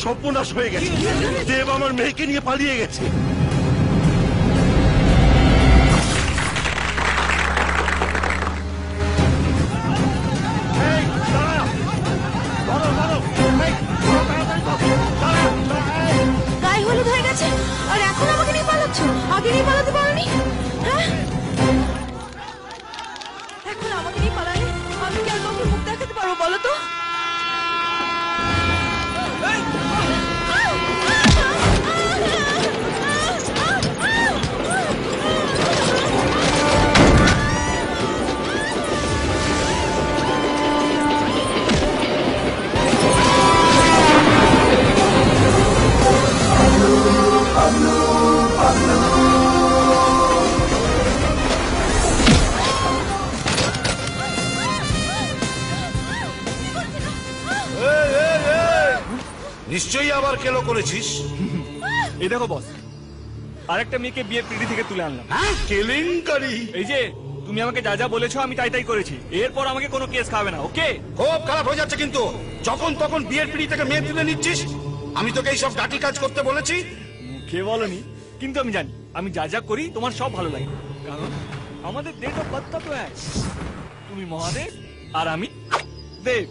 সর্বনাশ হয়ে গেছে। দেব আমার মেয়েকে নিয়ে পালিয়ে গেছে। গায়ে হলুদ হয়ে গেছে আর এখন আমাকে নিয়ে পালাচ্ছ? আগে নিয়ে পালাতে পারোনি? হ্যাঁ, এখন আমাকে নিয়ে পালালে আমি কি আর কাউকে মুখ দেখাতে পারবো বলো তো? নিশ্চয়ই আবার কেলো করেছিস। এই দেখো বস, আরেকটা মেয়েকে বিয়ের পিড়ি থেকে তুলে আনলাম। কেলেঙ্কারি। এই যে তুমি আমাকে যা যা বলেছো আমি তাই তাই করেছি। এরপর আমাকে কোনো কেস খাবে না, ওকে? খুব খারাপ হয়ে যাচ্ছে কিন্তু, যখন তখন বিয়ের পিড়ি থেকে মেয়ে তুলে নিচ্ছিস। আমি তোকে এইসব ডাটি কাজ করতে বলেছি? মুখে বলনি, কিন্তু আমি জানি আমি যা যা করি তোমার সব ভালো লাগে, কারণ আমাদের ডেট অফ বার্থটা তো এক। তুমি মহাদেব আর আমি দেব।